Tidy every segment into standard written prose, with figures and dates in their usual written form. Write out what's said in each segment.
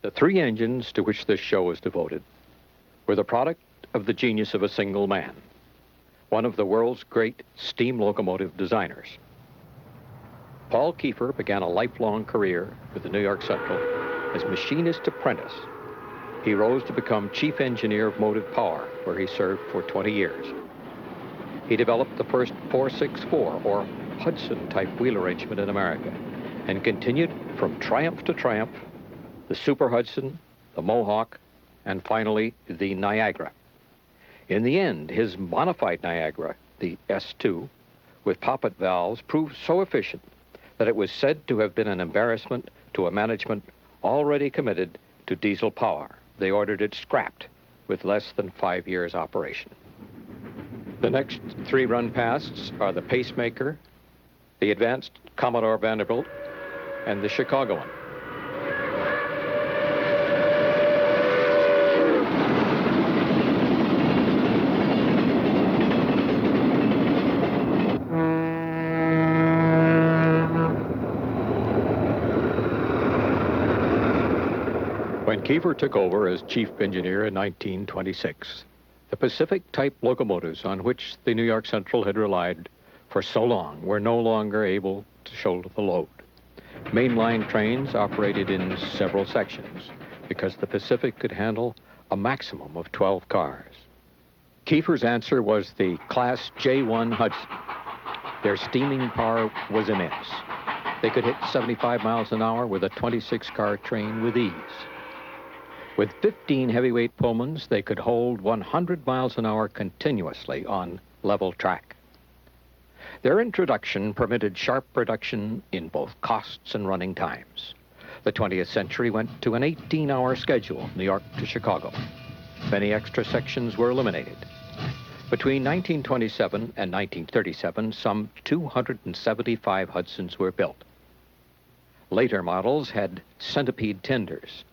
The three engines to which this show is devoted were the product of the genius of a single man, one of the world's great steam locomotive designers. Paul Kiefer began a lifelong career with the New York Central as machinist apprentice. He rose to become chief engineer of motive power, where he served for 20 years. He developed the first 464 or Hudson type wheel arrangement in America and continued from triumph to triumph, the Super Hudson, the Mohawk, and finally the Niagara. In the end, his modified Niagara, the S2, with poppet valves, proved so efficient that it was said to have been an embarrassment to a management already committed to diesel power. They ordered it scrapped with less than 5 years operation. The next three run pasts are the Pacemaker, the Advanced Commodore Vanderbilt, and the Chicagoan. When Kiefer took over as chief engineer in 1926, the Pacific-type locomotives on which the New York Central had relied for so long were no longer able to shoulder the load. Mainline trains operated in several sections because the Pacific could handle a maximum of 12 cars. Kiefer's answer was the Class J1 Hudson. Their steaming power was immense. They could hit 75 miles an hour with a 26-car train with ease. With 15 heavyweight Pullmans, they could hold 100 miles an hour continuously on level track. Their introduction permitted sharp reduction in both costs and running times. The 20th century went to an 18-hour schedule, New York to Chicago. Many extra sections were eliminated. Between 1927 and 1937, some 275 Hudsons were built. Later models had centipede tenders.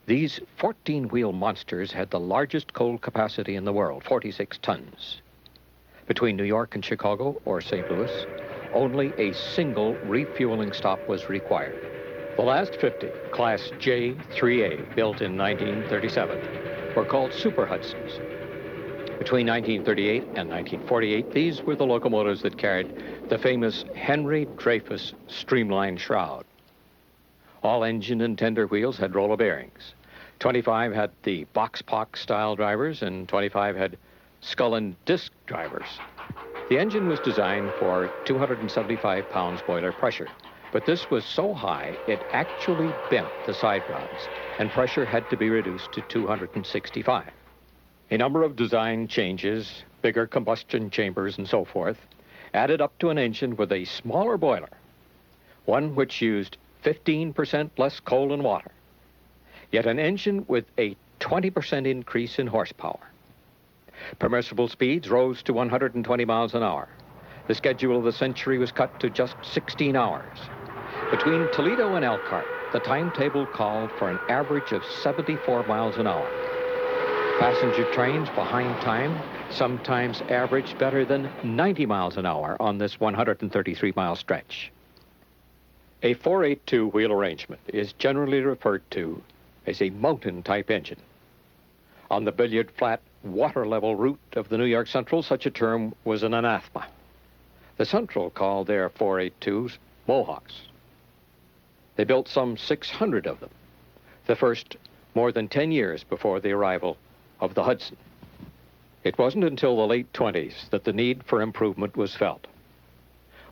These 14-wheel monsters had the largest coal capacity in the world, 46 tons. Between New York and Chicago or St. Louis, only a single refueling stop was required. The last 50, Class J 3A, built in 1937, were called Super Hudsons. Between 1938 and 1948, these were the locomotives that carried the famous Henry Dreyfuss streamlined shroud. All engine and tender wheels had roller bearings. 25 had the box-pock style drivers, and 25 had skull and disc drivers. The engine was designed for 275 pounds boiler pressure, but this was so high it actually bent the side rods, and pressure had to be reduced to 265. A number of design changes, bigger combustion chambers and so forth, added up to an engine with a smaller boiler, one which used 15% less coal and water, yet an engine with a 20% increase in horsepower. Permissible speeds rose to 120 miles an hour. The schedule of the century was cut to just 16 hours. Between Toledo and Elkhart, the timetable called for an average of 74 miles an hour. Passenger trains behind time sometimes averaged better than 90 miles an hour on this 133-mile stretch. A 482 wheel arrangement is generally referred to as a mountain-type engine. On the billiard-flat, water-level route of the New York Central, such a term was an anathema. The Central called their 482s Mohawks. They built some 600 of them, the first more than 10 years before the arrival of the Hudson. It wasn't until the late 20s that the need for improvement was felt.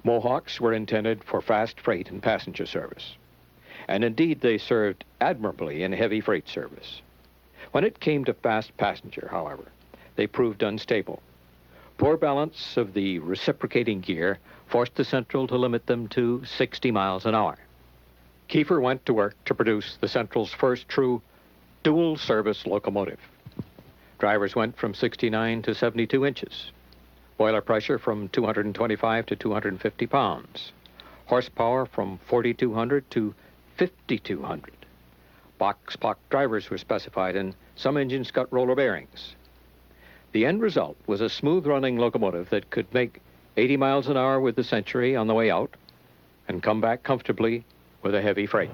Mohawks were intended for fast freight and passenger service, and indeed they served admirably in heavy freight service. When it came to fast passenger, however, they proved unstable. Poor balance of the reciprocating gear forced the Central to limit them to 60 miles an hour. Kiefer went to work to produce the Central's first true dual-service locomotive. Drivers went from 69 to 72 inches. Boiler pressure from 225 to 250 pounds. Horsepower from 4,200 to 5,200. Box-pock drivers were specified, and some engines got roller bearings. The end result was a smooth-running locomotive that could make 80 miles an hour with the Century on the way out and come back comfortably with a heavy freight.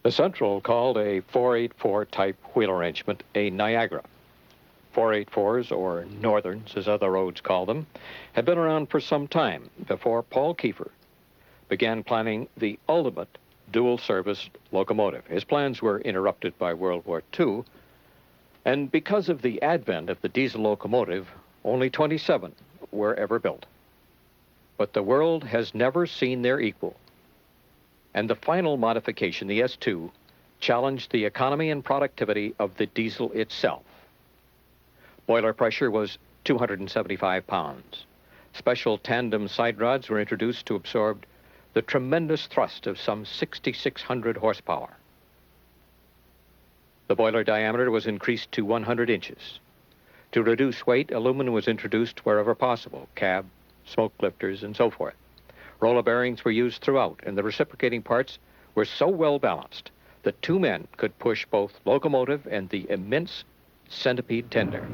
The Central called a 484 type wheel arrangement a Niagara. 484s, or Northerns as other roads call them, had been around for some time before Paul Kiefer began planning the ultimate dual-service locomotive. His plans were interrupted by World War II, and because of the advent of the diesel locomotive, only 27 were ever built. But the world has never seen their equal, and the final modification, the S2, challenged the economy and productivity of the diesel itself. Boiler pressure was 275 pounds. Special tandem side rods were introduced to absorb the tremendous thrust of some 6,600 horsepower. The boiler diameter was increased to 100 inches. To reduce weight, aluminum was introduced wherever possible, cab, smoke lifters, and so forth. Roller bearings were used throughout, and the reciprocating parts were so well balanced that two men could push both locomotive and the immense centipede tender.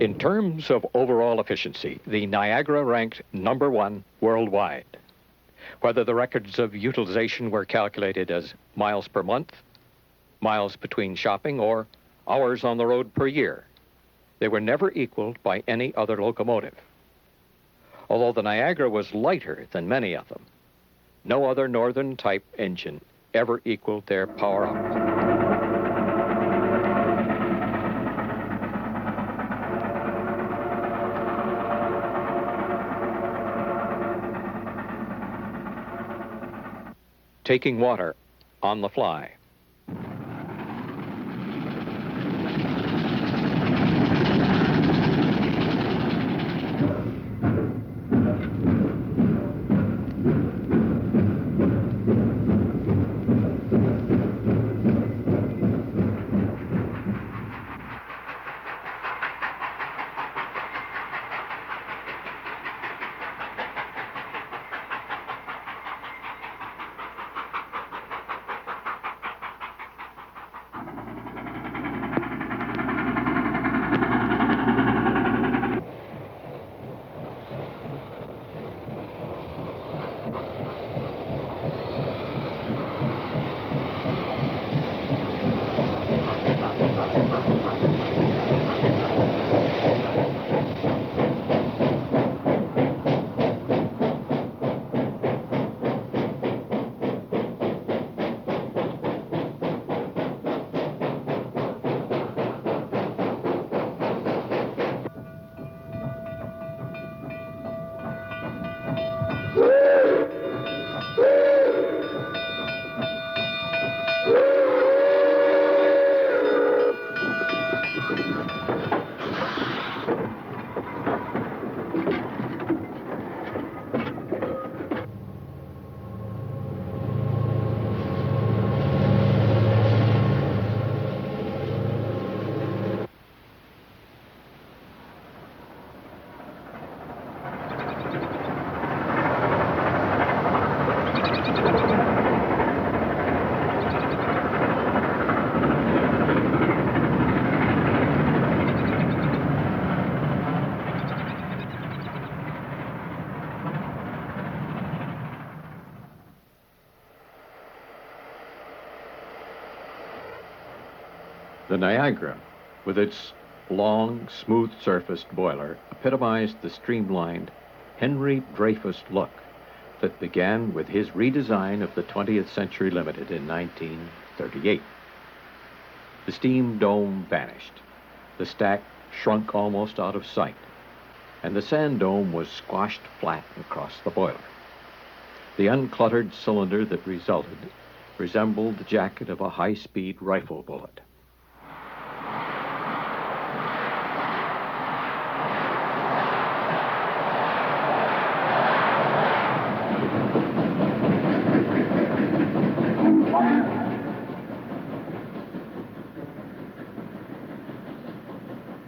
In terms of overall efficiency, the Niagara ranked #1 worldwide. Whether the records of utilization were calculated as miles per month, miles between shopping, or hours on the road per year, they were never equaled by any other locomotive. Although the Niagara was lighter than many of them, no other northern type engine ever equaled their power output. Taking water on the fly. The Niagara, with its long, smooth-surfaced boiler, epitomized the streamlined Henry Dreyfuss look that began with his redesign of the 20th Century Limited in 1938. The steam dome vanished, the stack shrunk almost out of sight, and the sand dome was squashed flat across the boiler. The uncluttered cylinder that resulted resembled the jacket of a high-speed rifle bullet.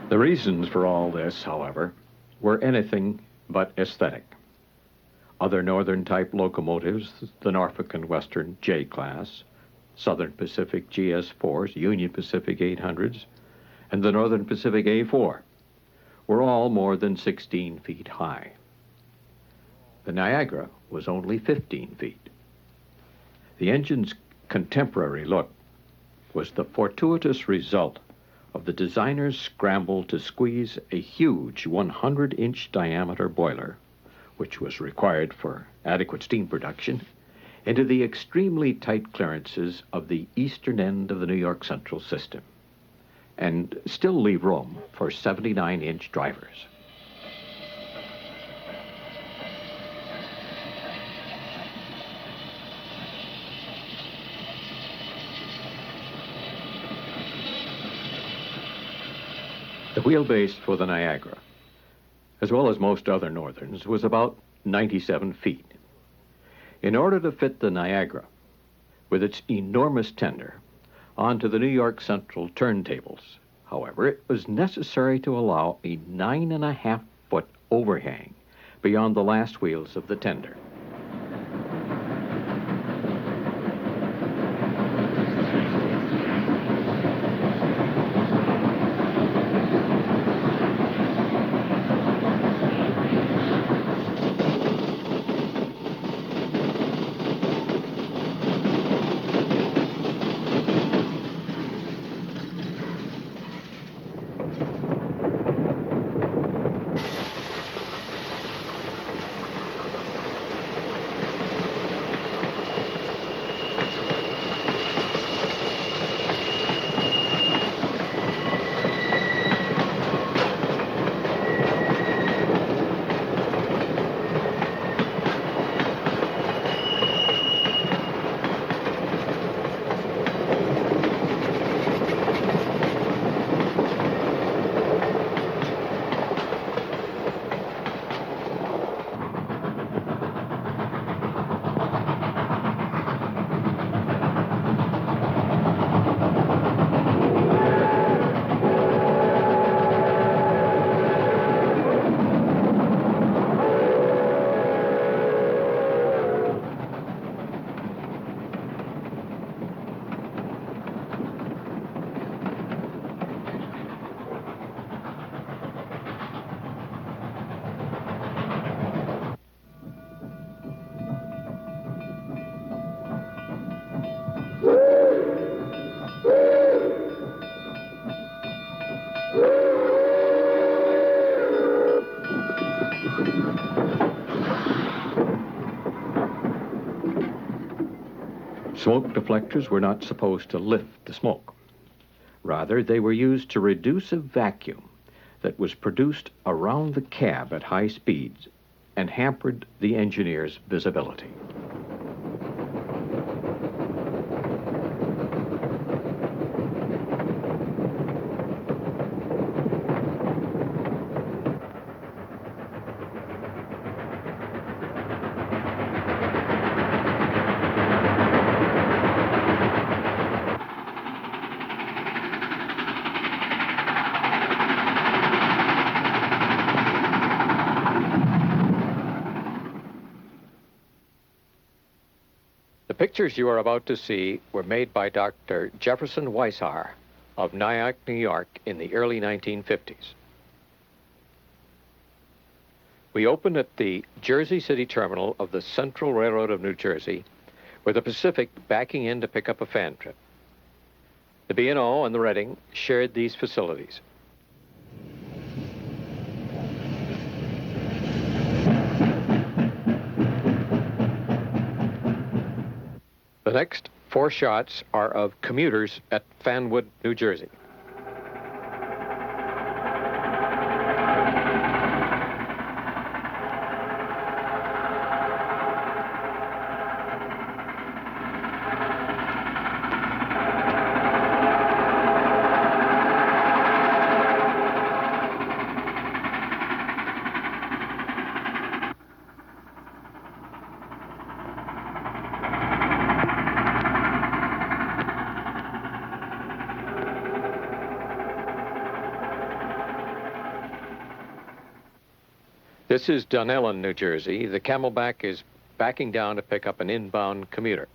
The reasons for all this, however, were anything but aesthetic. Other northern type locomotives, the Norfolk and Western J class, Southern Pacific GS4s, Union Pacific 800s, and the Northern Pacific A4, were all more than 16 feet high. The Niagara was only 15 feet. The engine's contemporary look was the fortuitous result of the designer's scramble to squeeze a huge 100-inch diameter boiler, which was required for adequate steam production, into the extremely tight clearances of the eastern end of the New York Central system, and still leave room for 79-inch drivers. The wheelbase for the Niagara, as well as most other northerns, was about 97 feet. In order to fit the Niagara, with its enormous tender, onto the New York Central turntables, however, it was necessary to allow a 9.5-foot overhang beyond the last wheels of the tender. Smoke deflectors were not supposed to lift the smoke. Rather, they were used to reduce a vacuum that was produced around the cab at high speeds and hampered the engineer's visibility. The pictures you are about to see were made by Dr. Jefferson Weishar of Nyack, New York in the early 1950s. We opened at the Jersey City terminal of the Central Railroad of New Jersey, with the Pacific backing in to pick up a fan trip. The B&O and the Reading shared these facilities. The next 4 shots are of commuters at Fanwood, New Jersey. This is Dunellen, New Jersey. The Camelback is backing down to pick up an inbound commuter.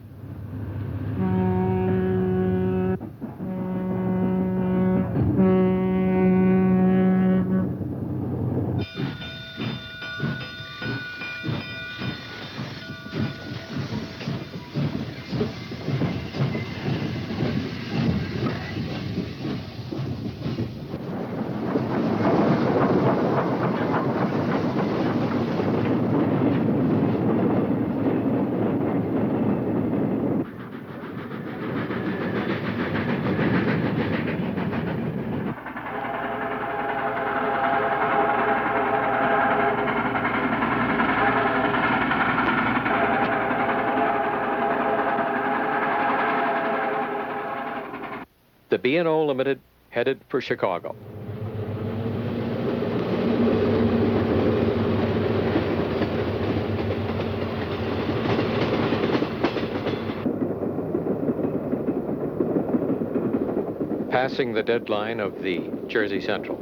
The B&O Limited headed for Chicago. Passing the deadline of the Jersey Central.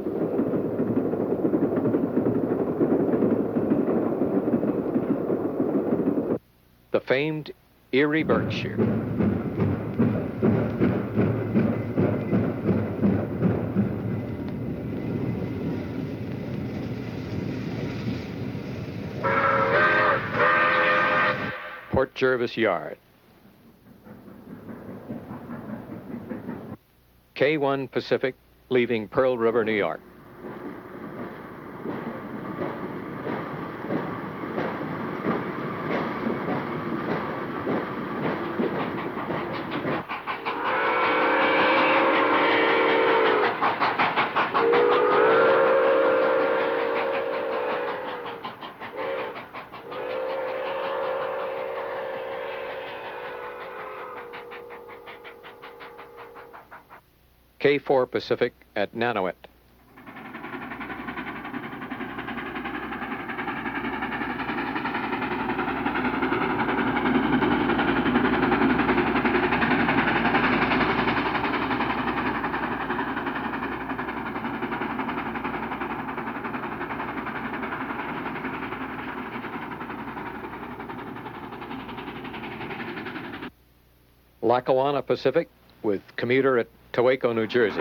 The famed Erie, Berkshire. Port Jervis Yard. K1 Pacific leaving Pearl River, New York. K4 Pacific at Nanoit. Lackawanna Pacific with commuter at Towako, New Jersey.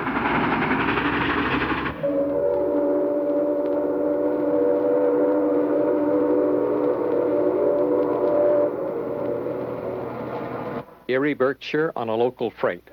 Erie, Berkshire on a local freight.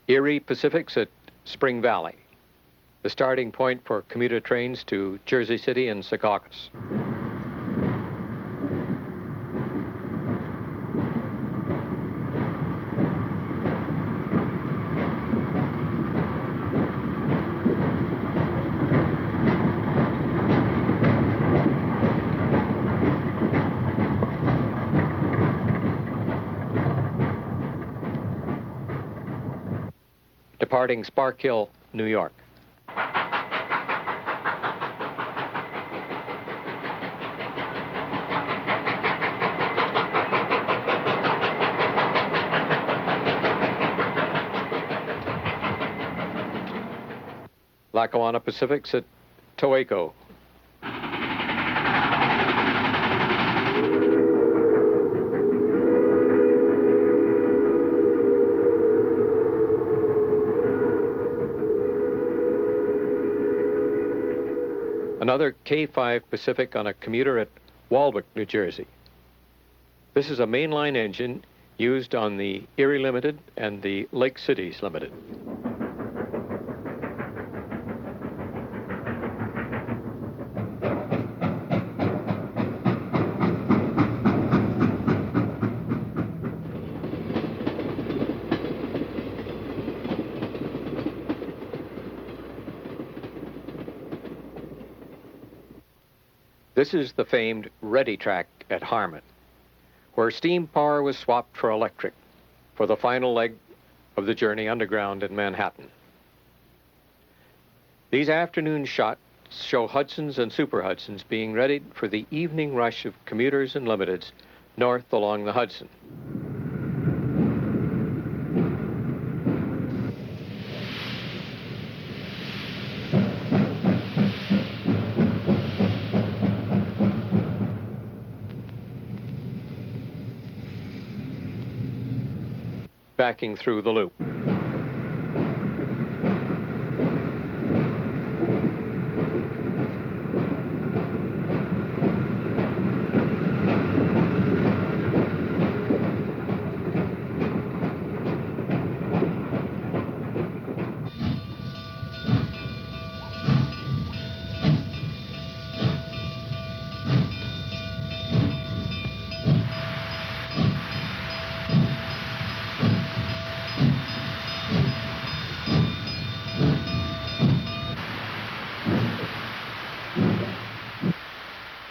Erie Pacific's at Spring Valley, the starting point for commuter trains to Jersey City and Secaucus. Departing Spark Hill, New York. Lackawanna Pacific's at Towako. Another K5 Pacific on a commuter at Walwick, New Jersey. This is a mainline engine used on the Erie Limited and the Lake Cities Limited. This is the famed Ready Track at Harmon, where steam power was swapped for electric for the final leg of the journey underground in Manhattan. These afternoon shots show Hudsons and Super Hudsons being readied for the evening rush of commuters and limiteds north along the Hudson. Backing through the loop.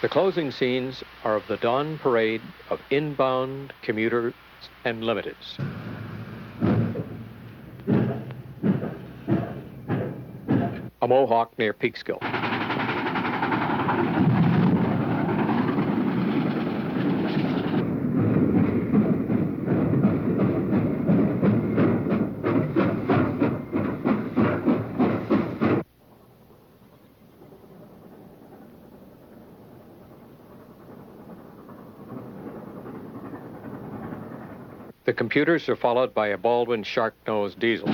The closing scenes are of the dawn parade of inbound commuters and limiteds. A Mohawk near Peekskill. The computers are followed by a Baldwin shark-nosed diesel.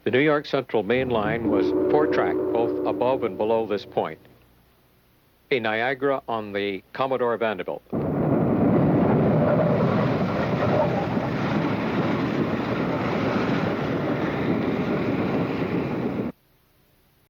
The New York Central Mainline was four-track, both above and below this point. A Niagara on the Commodore Vanderbilt.